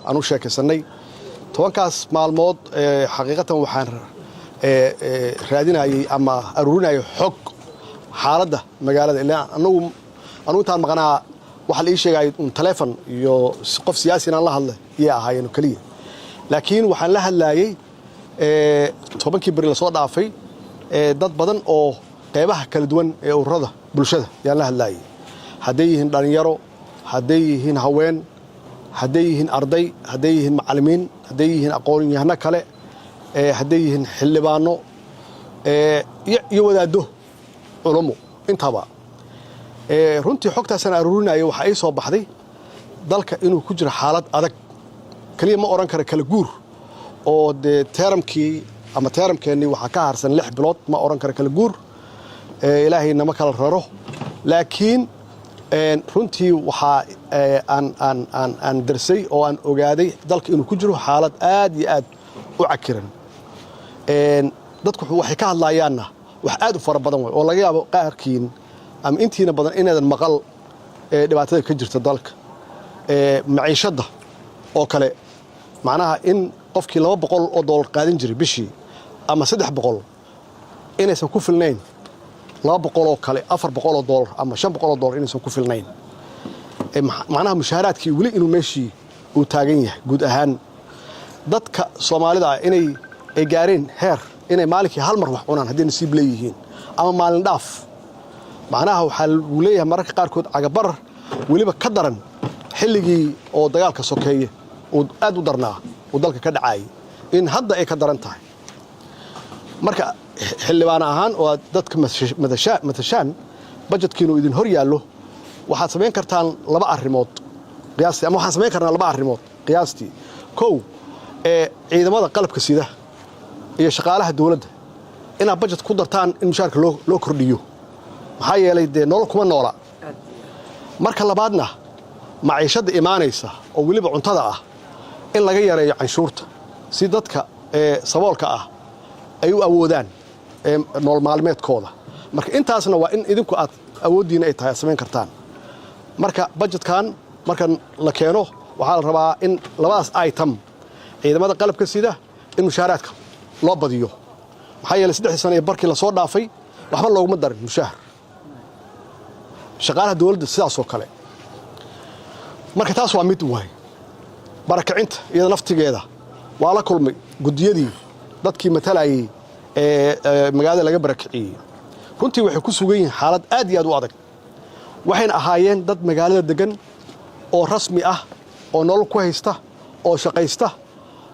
أنا شاكي سني توانكاس مع الموض حقيقة وحان رادينا أما أرونا حق حالة مقالة اللي أنو تان مقنع waxa la sheegay telefoon iyo qof siyaasi aan la hadlay iyo ahaayeen kaliya laakiin waxaan la hadlayay tobankii bari la soo dhaafay dad badan oo qaybaha kala duwan ee ururada bulshada yaan la hadlayay haday yihiin dhalinyaro haday yihiin haween haday yihiin arday haday yihiin macallimiin haday yihiin aqoon-yahano kale haday yihiin xildhibaano iyo wadaado culimo intaba runtii xogtaasana aruurinayo waxa ay soo baxday dalka inuu ku jiro xaalad adag kaliya ma oran karo kala guur oo teeramkii ama teeramkeeni waxa ka harsan 6 bilood ma oran karo kala guur ilaahayna ma kala raro laakiin runtii waxa aan darsay oo aan ogaaday dalka inuu ku jiro xaalad aad iyo aad u cakiran dadku waxay ka hadlayaanna wax aad u fara badan oo laga yaabo qaarkiin am intiina badan inaadan maqal dhibaatada ka jirta dalka maciishada oo kale macnaha in qofkii $200 qaadan jiray bishii ama $300 inaysan ku filnayn $200 oo kale $400 ama $500 inaysan ku filnayn macnaha mushaaraadkii wali inuu meeshii uu taagan yahay guud ahaan dadka Soomaalida inay gaareen heer inay maalinkii hal mar wax cunaan haddii nasiib leeyihiin ama maalin dhaaf macnaha waxa uu leeyahay mararka qaarkood cagabar waliba ka daran xilligii oo dagaalka sokeeye oo aad u darnaa oo dalka ka dhacay in hadda ay ka daran tahay marka xildhibaan ahaan oo dadka madashaan budgetkiinu idin hor yaalo waxaad sameyn kartaan laba arrimood qiyaastii ama waxaan sameyn karnaa laba arrimood qiyaastii kow ciidamada qalabka sida iyo shaqaalaha dawladda inaad budget ku dartaan in mushaarka loo kordhiyo maxaa yeelay nolol kuma noola marka labaadna maciishada imaanaysa oo waliba cuntada ah in laga yareeyo canshuurta si dadka saboolka ah ay u awoodaan nolol maalmeedkooda marka intaasna waa in idinku aad awoodiina ay tahay sameyn kartaan marka budgetkan marka la keeno waxa la rabaa in labadaas item ciidamada qalabka sida in mushaaraadka loo badiyo maxaa yeelay 3 sano ee barkii la soo dhaafay waxba looguma darin mushaar shaqaalaha dawladda sidaas oo kale marka taas waa mid waay barakacinta iyada naftigeeda waa la kulmay gudiyadii dadkii matalayay magaalada laga barakiciyay runtii waxay ku sugan yihiin xaalad aad iyo aad u adag waxayna ahaayeen dad magaalada degan oo rasmi ah oo nolol ku haysta oo shaqaysta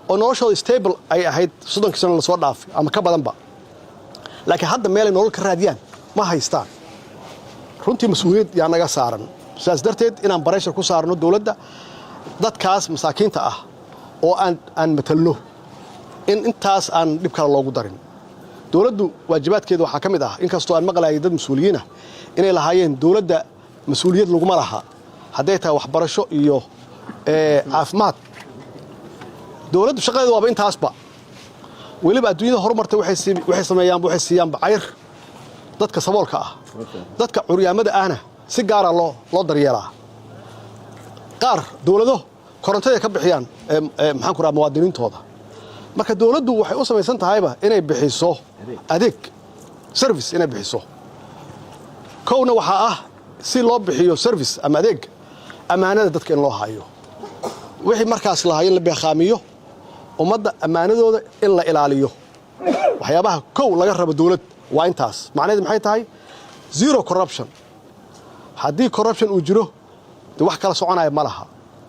oo noloshooda stable ay ahayd 30 sano la soo dhaafay ama ka badanba laakiin hadda meel ay nolol ka raadiyaan ma haystaan runtii mas'uuliyad yaa naga saaran sidaas darteed inaan barashar ku saarno dawladda dadkaas masaakiinta ah oo aan matalno in intaas aan dhib kale loogu darin dawladdu waajibaadkeeda waxa kamid ah in kastoo aan maqlaayay dad mas'uuliyiin ah inay lahaayeen dawladda mas'uuliyad lagu malaha haday tahay waxbarasho iyo caafimaad dawladdu shaqadeedu waa intaasba waliba adduunyada horumartay waxay sameeyaan waxay siiyaan bacayr dadka saboolka ah dadka curyaamada ahna si gaar ah loo daryeelaa qaar dawlado korontada ka bixiyaan maxaan ku raad muwaadiniintooda marka dawladdu waxay u samaysan tahayba inay bixiso adeeg service inay bixiso kowna waxa ah si loo bixiyo service ama adeeg amaanada dadka in loo hayo wixii markaas la hayo la beeqaamiyo ummadda amaanadooda in la ilaaliyo waxyaabaha kow laga rabo dawlad waa intaas macnaheedu maxay tahay zero corruption haddii corruption uu jiro wax kala soconaya ma laha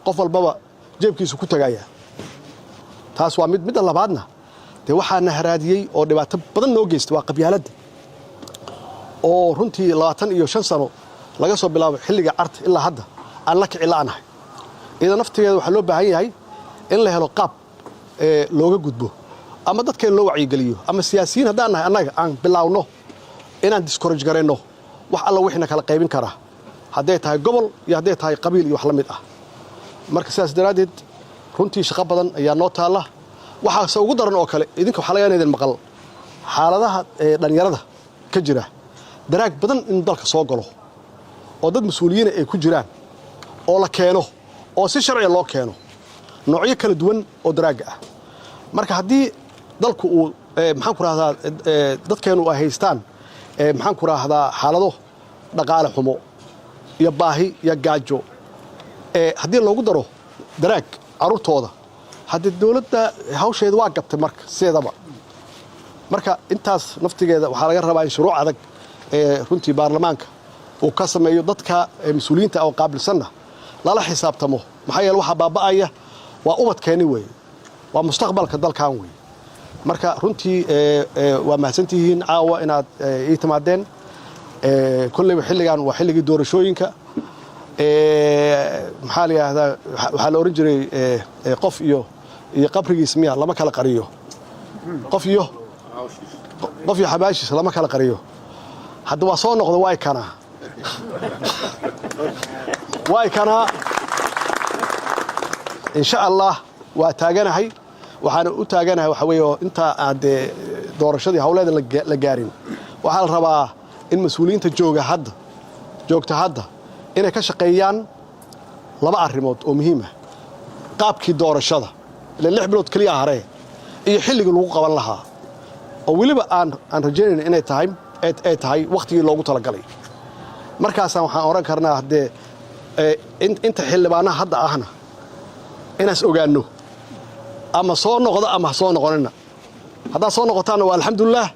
qof walbaba jeebkiisu ku tagaya taas waa midda labaadna waxaa nahraadiyay oo dhibaato badan noo geystay waa qabyaaladda oo runtii 25 sano laga soo bilaabo xilliga carta ilaa hadda aan la kici la'anahay iyada naftigeeda waxa loo baahan yahay in la helo qaab looga gudbo ama dadkeen loo wacyigeliyo ama siyaasiyiin haddaan nahay annaga aan bilaawno inaan discourage gareyno wax alla wixina kala qaybin kara hadday tahay gobol iyo hadday tahay qabiil iyo wax la mid ah marka sidaas daraadeed runtii shaqo badan ayaa noo taala waxaase ugu daran oo kale idinka waxaa laga yaabaa maqal xaaladaha dhalinyarada ka jira daraag badan in dalka soo galo oo dad mas'uuliyiin ay ku jiraan oo la keeno oo si sharci loo keeno noocyo kala duwan oo daraaga ah marka haddii dalku uu maxaan ku raahdaa dadkeenu ay haystaan maxaan ku raahdaa xaalado dhaqaale xumo iyo baahi iyo gaajo haddii loogu daro daraag carruurtooda haddii dowladda hawsheeda waa gabtay marka sideedaba marka intaas naftigeeda waxaa laga rabaa in shuruuc adag runtii baarlamaanka uu ka sameeyo dadka mas-uuliyiinta oo qaabilsanna lala xisaabtamo maxaa yeele waxaa baaba'aya waa ubadkeeni weeye waa mustaqbalka dalkan weeye marka runtii waa mahadsantihiin caawa inaad ii timaadeen kolleyba xilligan waa xilligii doorashooyinka maxaa la yidhaahdaa waxaa la oran jiray qof iyo qabrigiis miya lama kala qariyo qof iyo xabaashiis lama kala qariyo hadda waa soo noqda waa kanaa insha allah waa taaganahay waxaana u taaganahay waxa weeye inta aan doorashadii hawleeda la gaarin waxaa la rabaa in mas-uuliyiinta joogta hadda inay ka shaqeeyaan laba arrimood oo muhiim ah qaabkii doorashada ilaa 6 bilood kaliya haree iyo xilligii lagu qaban lahaa oo weliba aan rajaynayna inay tahay waqtigii loogu talagalay markaasaan waxaan oran karnaa haddee inta xildhibaanaha hadda ahna inaas ogaanno ama soo noqdo ama ha soo noqonina haddaad soo noqotaanna waa alxamdulilah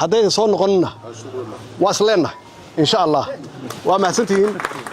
haddaydan soo noqonina waa is leennahay insha allah waa mahadsantihiin